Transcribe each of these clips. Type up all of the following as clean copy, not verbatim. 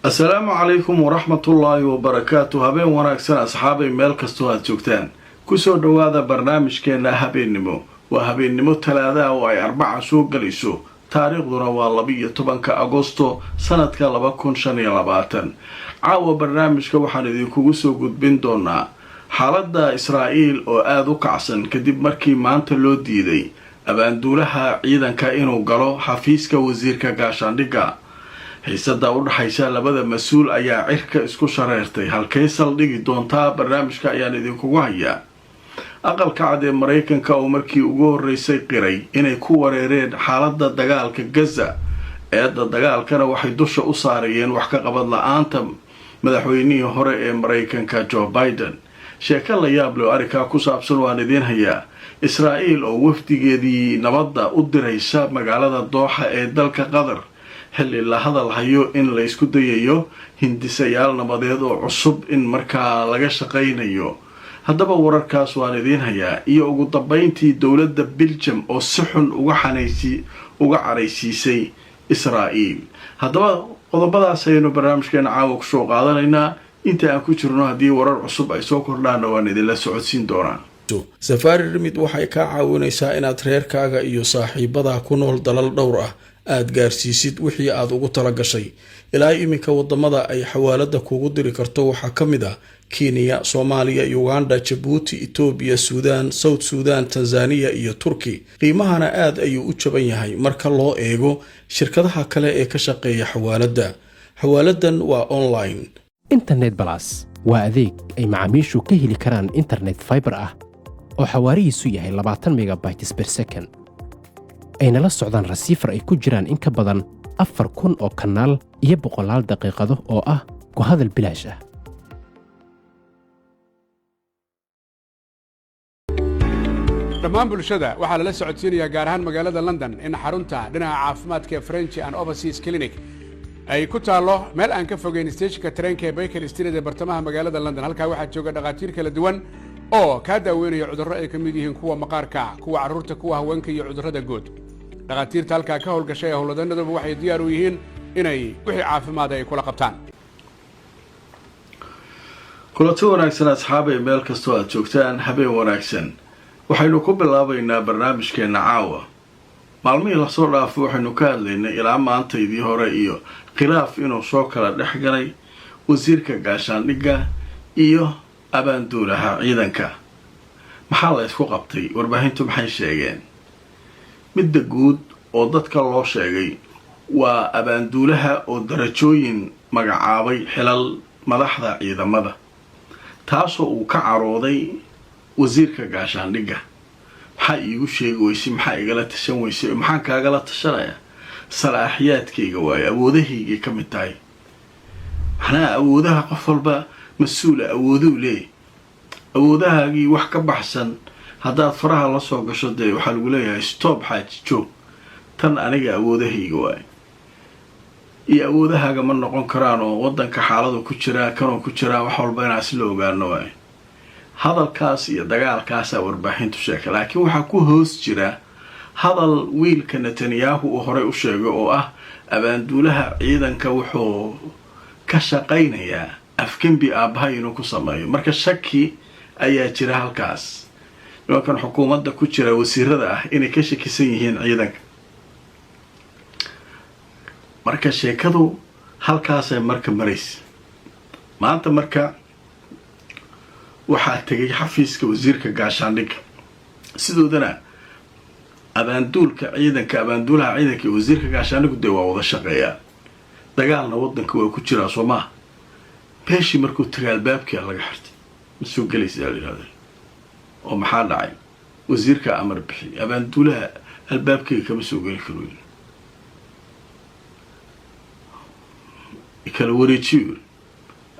السلام عليكم ورحمة الله وبركاته. هبين وناكسن أصحابي ميل كستوها تشوكتان كسو دواذا برنامج كينا هبين نمو وهبين نمو تلاذا واي 4 سوق قليسو تاريخ ذروا لبية طبنك أغسطو سنة كالباكون شاني لباتن عاو برنامج كوحان ذيكو سو قد بندونا حالدا إسرائيل oo aad u kacsan kadib markii maanta loo diiday abaanduulaha ciidanka inuu galo xafiiska wasiirka gaashaandhigga xiisada u dhaxaysa labada mas'uul ayaa cirka isku shareertay halkay saldhigi doontaa barnaamijka ayaan idinku hayaa aqalka cad ee Mareykanka oo markii ugu horeysay qiray inay ku wareereen xaaladda dagaalka Gaza ee dagaalkana waxay dusha u saarayeen wax ka qabad la'aanta madaxweynihii hore ee Mareykanka Joe Biden sheeko la yaab leh arrinka ku saabsan waan idin hayaa Israa'iil oo wafdigeedii nabadda u diraysa magaalada Dooxa ee dalka Qatar xilli la hadal hayo in la isku dayayo hindisayaal nabadeed oo cusub in markaa laga shaqeynayo haddaba wararkaas waan idin hayaa iyo ugu dambeyntii dowladda Belgium oo si xun uga caraysiisay Israa'iil haddaba qodobadaas aynu barnaamijkeena caawa ku soo qaadanaynaa inta aan ku jirno haddii warar cusub ay soo kordhaan waan idinla socodsiin doonaa Safari Remit waxay ka caawinaysaa inaad reerkaaga iyo saaxiibada ku nool dalal dhowr ah aad gaarsiisid wixii aad ugu tala gashay ilaa iminka wadamada ay xawaalada kugu diri karto waxa kamid ah Kenya, Soomaaliya, Uganda, Djibouti, Ethiopia, Sudan, South Sudan, Tanzania iyo Turkey. qiimahana aad ayuu u jaban yahay marka loo eego shirkadaha kale ee ka shaqeeya xawaalada. Xawaaladan waa online. Internet Plus waa adeeg ay macaamiishu ka heli karaan internet fiber ah oo xawaarihiisu yahay 20 megabytes per second. ayna la socdaan rasiifar ay ku jiraan in ka badan 4,000 oo kanaal iyo 100 daqiiqado oo ah ku hadal bilaash ah. dhammaan bulshada waxaa lala socodsiinayaa gaar ahaan magaalada London in xarunta dhinaca caafimaadka French and Overseas Clinic ay ku taalo meel aan ka fogeyn stationka tareenka ee Baker Street ee bartamaha magaalada London. halkaa waxaa jooga dhaqaatiir kala duwan oo ka daaweynaya cudurro ay ka mid yihiin kuwa maqaarka, kuwa carruurta, kuwa haweenka iyo cudurrada guud. dhaqaatiirta halkaa ka howlgashay howlwadanaduba waxay diyaar u yihiin inay wixii caafimaad ay kula qabtaan. kulanti wanaagsan asxaabay meel kastoo aad joogtaan habeen wanaagsan. waxaynu ku bilaabaynaa barnaamijkeena caawa. maalmihii la soo dhaafay waxaynu ka hadlaynay ilaa maantaydii hore iyo khilaaf inuu soo kala dhex galay wasiirka gaashaandhigga iyo abaanduulaha ciidanka. maxaa la isku qabtay? warbaahintu maxay sheegeen? midda guud oo dadka loo sheegay waa abaanduulaha oo darajooyin magacaabay xilal madaxda ciidamada taasoo uu ka carooday wasiirka gaashaandhigga. maxaa iigu sheegi weysay? maxaa igala tashan weysay? maxaan kaagala tashanayaa? salaaxiyaadkayga waaye, awoodahayga ka mid tahay. maxnaa awoodaha qof walba mas-uula awooduu leeyahy. awoodahaagii wax ka baxsan haddaad faraha la soo gasho dee waxaa lagu leeyahay stop xaaji joog, tan aniga awoodahayga waaye. iyo awoodahaaga ma noqon karaan oo waddanka xaaladu ku jiraa kanoo ku jiraa wax walba inaa si la ogaano waaye. hadalkaas iyo dagaalkaasaa warbaahintu sheegay, laakiin waxaa ku hoos jira hadal wiilka Netanyahu uu horey u sheegay oo ah abaanduulaha ciidanka wuxuu ka shaqaynayaa afgembi aabbahay inuu ku sameeyo. marka shaki ayaa jira halkaas. nimankan xukuumadda ku jira wasiirada ah inay ka shakisan yihiin ciidanka. marka sheekadu halkaasay marka maraysa. maanta marka waxaa tegay xafiiska wasiirka gaashaandhigga. sidoodana abaanduulaha ciidanka iyo wasiirka gaashaandhiggu dee waa wada shaqeeyaa. dagaalna waddanka waa ku jiraa soo maaha. beeshii markuu tagay albaabkii laga xirtay ma soo gelaysaa la yidhahda oo maxaa dhacay? wasiirka amar bixi abaanduulaha albaabkayga kama soo geli karo kala wareejiyo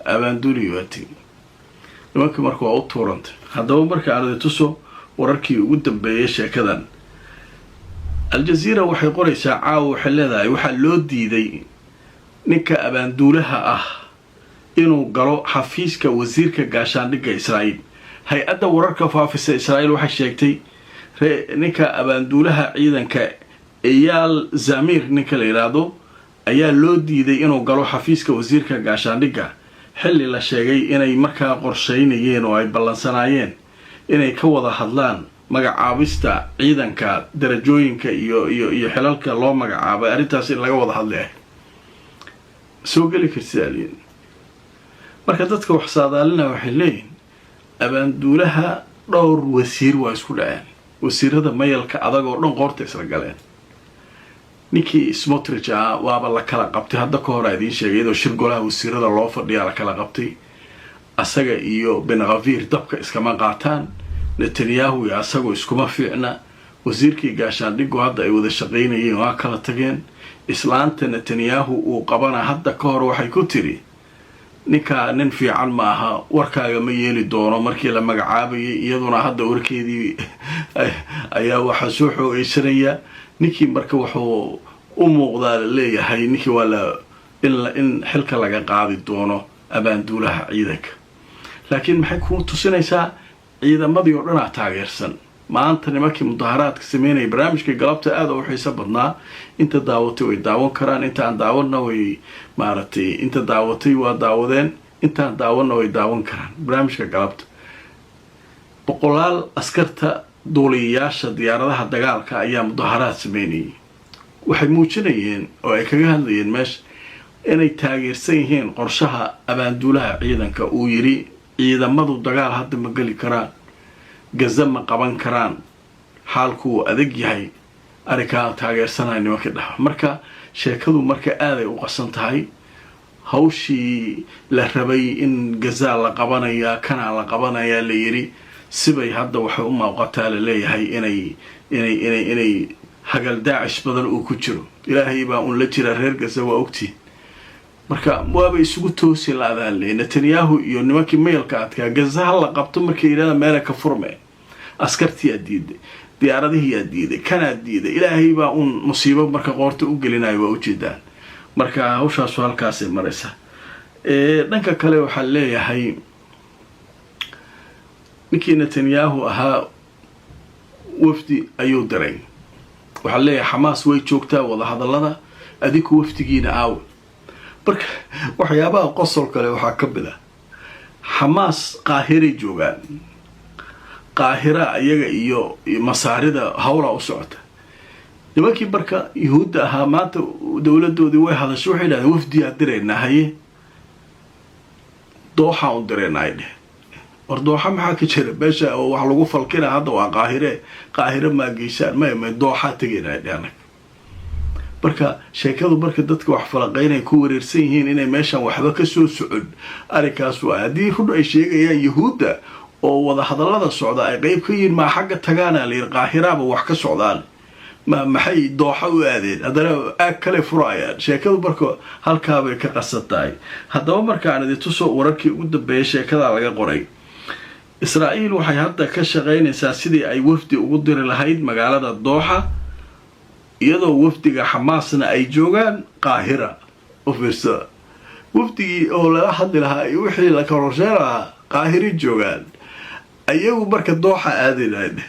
abaanduuliyo waa tegay. nimanka marka waa u tuurantay. haddaba marka aan tuso wararkii ugu dambeeyay sheekadan. Al-Jazeera waxay qoraysaa caawa waxay leedahay waxaa loo diiday ninka abaanduulaha ah inuu galo xafiiska wasiirka gaashaandhigga Israa'iil. hay-adda wararka faafisa Israa'iil waxay sheegtay ninka abaanduulaha ciidanka Eyal Zamir ninka la yiraahdo ayaa loo diiday inuu galo xafiiska wasiirka gaashaandhigga xilli la sheegay inay markaa qorshaynayeen oo ay ballansanaayeen inay ka wada hadlaan magacaabista ciidanka darajooyinka iyo xilalka loo magacaabay arrintaas in laga wada hadlay soo geli kartaalin marka dadka wax saadaalina waxay leeyihiin abaanduulaha dhowr wasiir waa isku dhaceen wasiirada mayalka adag oo dhan qoorta isla galeen ninkii Smotrich waaba la kala qabtay hadda ka hor idiin sheegay iyadoo shir golaha wasiirada loo fadhiyaa la kala qabtay asaga iyo Ben Gvir dabka iskama qaataan Netanyahu iyo asagu iskuma fiicna wasiirkii gaashaandhiggu hadda ay wada shaqaynayeen waa kala tageen islaanta Netanyahu uu qabana hadda ka hor waxay ku tiri ninka nin fiican ma aha warkaaga ma yeeli doono markii la magacaabayay iyaduna hadda warkeedii ayaa waxa soo xoogaysanaya ninkii marka wuxuu u muuqdaa leeyahay ninkii waa in xilka laga qaadi doono abaanduulaha ciidanka laakiin maxay ku tusinaysaa ciidamadii oo dhan taageersan maanta nimankii mudaharaadka sameynay barnaamijka galabta aad u xiiso badnaa inta daawatay way daawan karaan inta aan daawana way maaragtay inta daawatay waa daawadeen inta aan daawana way daawan karaan barnaamijka galabta boqolaal askarta duuliyayaasha diyaaradaha dagaalka ayaa mudaharaad sameynayay waxay muujinayeen oo ay kaga hadlayeen meesha inay taageersan yihiin qorshaha abaanduulaha ciidanka uu yiri ciidamadu dagaal hadda ma gali karaan gaza ma qaban karaan xaalku adag yahay arikaa taageersanay nimanka dhax marka sheekadu marka aad ay u qasan tahay hawshii la rabay in gaza la qabanaya kana la qabanaya la yiri sibay hadda waxa u muuqataa la leeyahay inay hagal daacish badan uu ku jiro ilaahay baa la jira reer gaza waa ogtii marka waaba isugu toosi laadaan Netanyahu iyo nimankii maylka adkaa gaza la qabto markay yiraahdo meel ka furmay askartii diiday diyaaradihii diiday kana diiday ilaahay baa musiibo marka qoorta u gelinayo waa u jeedaan marka hawshaas halkaas ay maraysa dhanka kale waxa leeyahay ninkii Netanyahu ahaa wafdi ayuu diray waxa leeyahay Xamaas way joogtaa wada hadallada adigu wafdigiina aaw marka waxyaabaha qosol kale waxa ka mid ah Xamaas Qaahira joogaan Qaahira ayaga iyo masaarida hawla u socota nimankii marka Yahuud ahaa maanta dawladoodii way hadashay waxay leedahay wafdi adirayna haye Dooxa u direenay Dooxa maxaa ka jira beesha oo wax lagu falkina hadda waa Qaahire ma geysaan ma Dooxa tageynaa marka sheekadu marka dadka wax falaqeynay ku wareersan yihiin inay meeshan waxba ka soo socod arikaas waa hadii run ay sheegayaan Yahuuda oo wada hadallada socda ay qayb ka yihiin ma xagga tagaana leer Qaahiraba wax ka socdaan ma maxay Dooxa u aadeen hadana kale furayaan sheekadu marka halka bay ka qasatay hadaba marka aan idin soo wararkii ugu dambeeyay sheekada laga qoray Israa'iil waxay hadda ka shaqeynaysaa sidii ay wafdi ugu diri lahayd magaalada Dooxa iyadoo wafdiga Xamaasna ay joogaan Qaahira oo fiirsa wafdigii oo la hadli lahaa iyo wixii la korosheeraa Qaahira joogaan ayagu marka Dooxa aadinayeen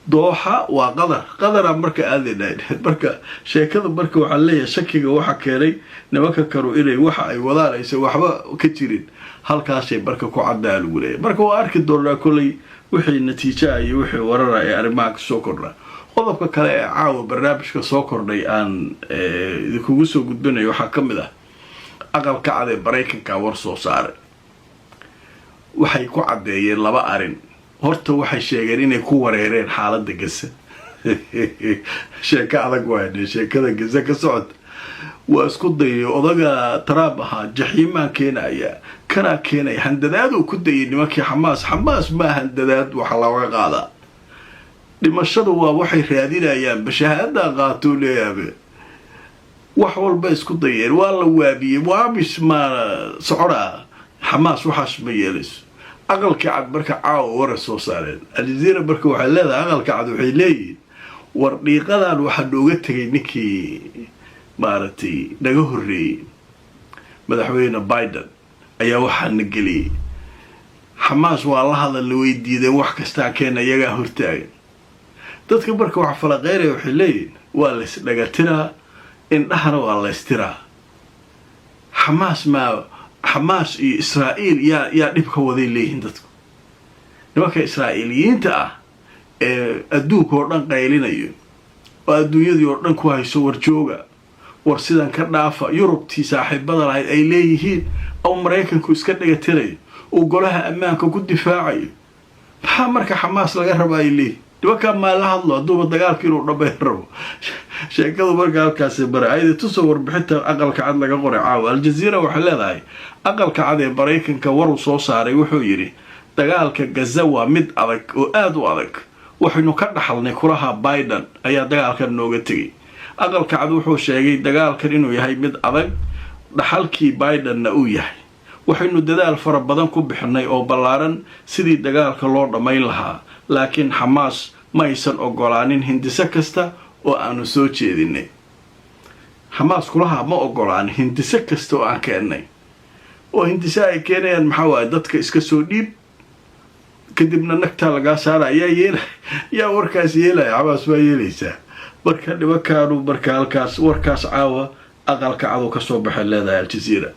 Dooxa waa qadar marka aadinayeen marka sheekada marka waxa leeyahay shakiga waxa keenay nimanka karu inay waxa ay wadaanayso waxba ka jirin halkaas ay marka ku cadaan ugu leeyahay marka waa arki doonaa kulay wixii natiijo iyo wixii warar ay arrimaha soo kordha qodobka kale ee caawa barnaamijka soo kordhay aan idinku soo gudbinayo waxa kamid ah aqalka cad ee Mareykanka war soo saaray waxay ku cadeeyeen laba arin horta waxay sheegeen inay ku wareereen xaaladda Gaza sheeka adag waa sheekada Gaza ka socota waa isku dayay odaga Trump ahaa jaxiimaan keenaya kana keenay handadaad uu ku dayay nimankii Xamaas ma handadaad waxa laga qaadaa dhimashadu waa waxay raadinayaan bashahaada qaato leeyahay wax walba isku dayeen waa la waabiyay waabish ma socora Xamaas waxaas ma yeelayso aqalka cad marka caaw war soo saareen Aljazeera marka waxa leedahay aqalka cad waxay leeyihiin war dhiiqadan waxa looga tagay ninkii maartay naga horeeyay madaxweyne Biden ayaa waxa nageliyay Xamaas waa la hadal weydiideen wax kasta keen ayaga hortaagan dadka marka wax falaqeeray waxay leeyihiin waa la isdhaga tiraa indhahana waa la istiraa. xamaas iyo israa'iil yaa dhibka waday leeyihiin dadku. nimanka israa'iiliyiinta ah ee adduunka oo dhan qaylinayo oo adduunyadii oo dhan ku hayso warjooga war sidan ka dhaafa yurubtii saaxiibada lahayd ay leeyihiin oo maraykanku iska dhigatirayo uu golaha ammaanka ku difaacayo. maxaa marka xamaas laga raba ay leeyihiin? nimankaa maa la hadlo hadduuba dagaalka inuu dhammayn rabo. sheekadu marka halkaasi bare ayada tusoo warbixinta aqalka cad laga qoray caawa. aljaziira waxay leedahay aqalka cad ee maraykanka waruu soo saaray wuxuu yidhi dagaalka gaza waa mid adag oo aada u adag. waxaynu ka dhaxalnay kulaha biden ayaa dagaalkan nooga tegay. aqalka cad wuxuu sheegay dagaalkan inuu yahay mid adag, dhaxalkii bidenna uu yahay. waxaynu dadaal fara badan ku bixinay oo ballaaran sidii dagaalka loo dhammayn lahaa, laakiin xamaas ma aysan ogolaanin hindise kasta oo aanu soo jeedinay. xamaas kulaha ma ogolaanin hindise kasta oo aan keennay. oo hindise ay keenayaan maxaa waaye dadka iska soo dhiib kadibna nagtaa lagaa saara yaa warkaas yeelaya. xamaas baa yeelaysaa. marka nimankaanu marka halkaas warkaas caawa aqalka cadu ka soo baxay leedahay aljaziira.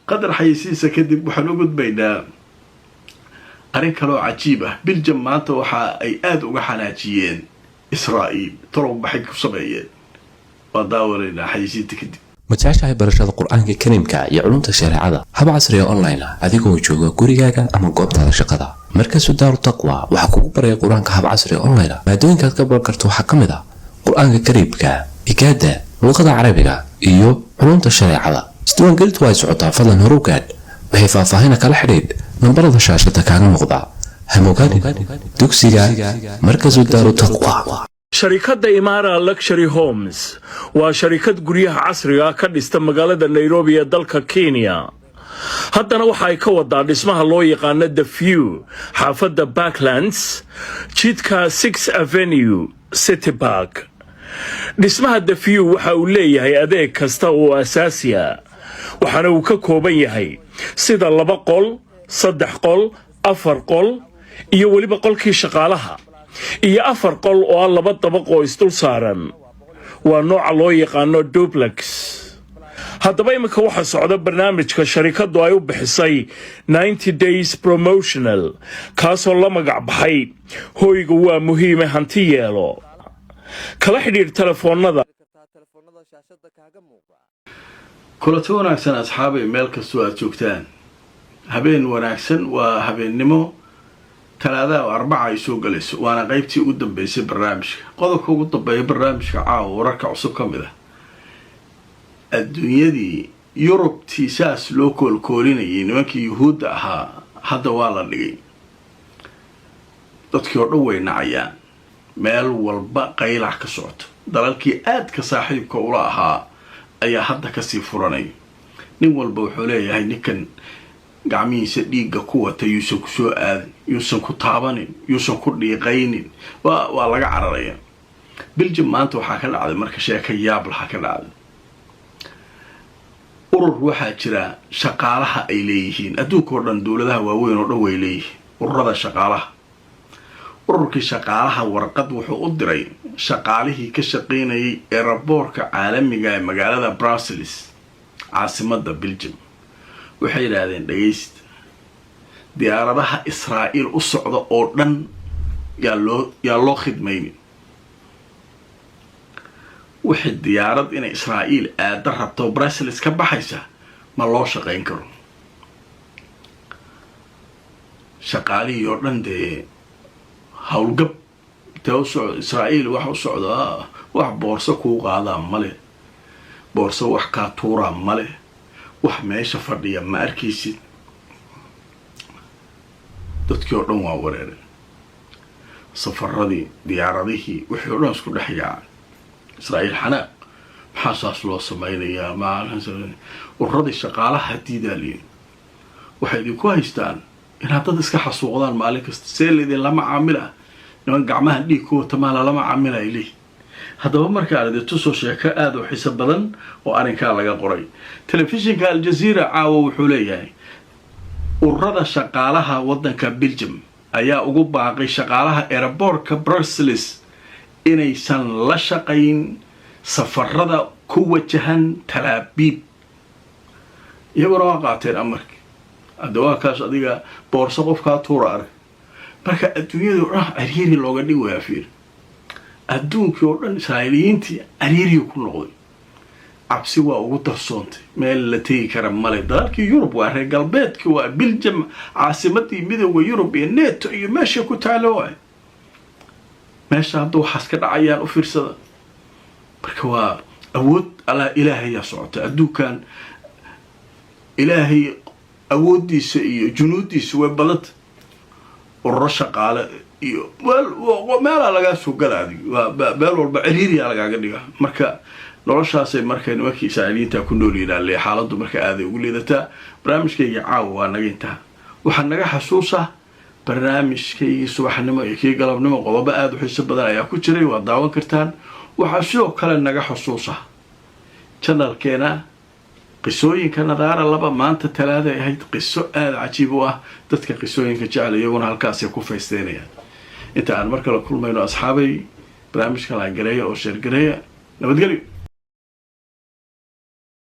qadar xayisiisa kadib waxaan u gudbaynaa arrin kaloo cajiib ah. biljam maanta waxa ay aada uga xanaajiyeen israa'iil. talow maxay ku sameeyeen? waa daawanaynaa xayisiinta kadib. ma jeceshahay barashada qur-aanka kariimka iyo culumta shareecada hab casriga online ah adigoo jooga gurigaaga ama goobtaada shaqada? markasu daaru taqwa waxaa kugu baraya qur-aanka hab casriga online ah. maadooyinkaad ka baran karto waxaa ka mid ah qur-aanka kariimka, igaada, luqada carabiga iyo culumta shareecada. isdiiwaangelintu waa ay socotaa, fadlan horu gaadh. waxay faahfaahina kala xidhiidh nambarada shaashada kaaga muuqda. hamogaadin dugsiga markasu daaru taqwa. sharikadda Imara Luxury Homes waa sharikad guryaha casriga ka dhista magaalada Nairobi ee dalka Kenya. haddana waxa ay ka wadaa dhismaha loo yaqaano The View xaafadda Backlands, jidka 6 Avenue, City Park. dhismaha The View waxa uu leeyahay adeeg kasta oo asaasi ah, waxaana uu ka kooban yahay sida 2 qol, 3 qol, 4 qol iyo weliba qolkii shaqaalaha iyo 4 qol oo 2 dabaq oo isdul saaran. waa nooca loo yaqaano duplex. haddaba imika waxa socda barnaamijka sharikadu ay u bixisay 90 days promotional, kaasoo la magac baxay hoyga waa muhiime hanti yeelo. kala xidhiir telefoonada. kulanti wanaagsan asxaabay meel kastoo aad joogtaan. habeen wanaagsan. waa habeennimo talaadaha oo arbaca ay soo galayso, waana qaybtii ugu dambeysay barnaamijka. qodobka ugu dambeeya barnaamijka caawa wararka cusub ka mid ah. adduunyadii yurubtii saas loo koolkoolinayay nimankii yuhuudda ahaa hadda waa la dhigay. dadkii oo dhan way nacayaan. meel walba qaylac ka socoto. dalalkii aadka saaxiibka ula ahaa ayaa hadda kasii furanay. nin walba wuxuu leeyahay ninkan gacmihiisa dhiigga ku wata yuusan ku soo aadin, yuusan ku taabanin, yuusan ku dhiiqaynin. waa laga cararaya. biljam maanta waxaa ka dhacday marka sheeka yaab laha ka dhacday. urur waxaa jira shaqaalaha ay leeyihiin adduunka oo dhan, dowladaha waaweyn oo dhan way leeyihiin ururada shaqaalaha. ururkii shaqaalaha warqad wuxuu u diray shaqaalihii ka shaqaynayay eeraboorka caalamiga ee magaalada Brussels, caasimada Belgium. waxay yidhaahdeen dhagaysta, diyaaradaha Israa'iil u socda oo dhan yaa loo khidmaynin. wixii diyaarad inay Israa'iil aada rabto Brussels ka baxaysa ma loo shaqayn karo. shaqaalihii oo dhan dee howlgab intee u socdo Israa'iil wax u socda, wax boorso kuu qaadaa male, boorso wax kaa tuuraa male, wax meesha fadhiya ma arkaysid. dadkii oo dhan waa wareereen. safaradii, diyaaradihii, wixii oo dhan isku dhex yaacay. israa'iil xanaaq, maxaa saas loo samaynayaa? ururadii shaqaalaha diidaaliyin waxay idinku haystaan inaad dad iska xasuuqdaan maalin kasta. see laydin lama caamila, niman gacmaha dhiig ku wata maala lama caamila ay leeyihin. haddaba markaan idin tusoo sheeko aada u xiiso badan oo arrinkaa laga qoray. telefishinka aljaziira caawa wuxuu leeyahay ururada shaqaalaha waddanka Belgium ayaa ugu baaqay shaqaalaha eeraboorka Brussels inaysan la shaqayn safarada ku wajahan talaabiib iyaguna waa qaateen amarki hadda waa kaas adiga boorso qofkaa tuura arag marka adduunyada oo dhan cariiri looga dhig wayaa fiir adduunkii oo dhan israa'iiliyiintii cariiriga ku noqday cabsi waa ugu darsoontay meel la tegi kara male dalalkii yurub waa reer galbeedkii waa biljam caasimadii midooda yurub iyo neto iyo meesha ku taalo waay meesha hadda waxaas ka dhacayaan u fiirsada marka waa awood allah ilaahayaa socota adduunkan ilaahay awooddiisa iyo junuuddiisa way badanta ururo shaqaale iyo meelaa lagaa soo gala adig meel walba ciriiriyaa lagaaga dhiga marka noloshaasay markay nimankii israa'iiliyiinta ku nool yihiin xaaladdu marka aaday ugu liidataa barnaamijkayga caawa waa naga intaa waxaa naga xasuusa barnaamijkaygii subaxnimo iyo kii galabnimo qodobo aada u xiiso badan ayaa ku jiray waa daawan kartaan waxaa sidoo kale naga xusuusa janalkeena qisooyinka nadaara laba maanta talaada ay ahayd qiso aada cajiib u ah dadka qisooyinka jecel iyaguna halkaasay ku faysteynayaan inta aan mar kale kulmayno asxaabay barnaamijka la gareeya oo sheergareeya nabadgelyo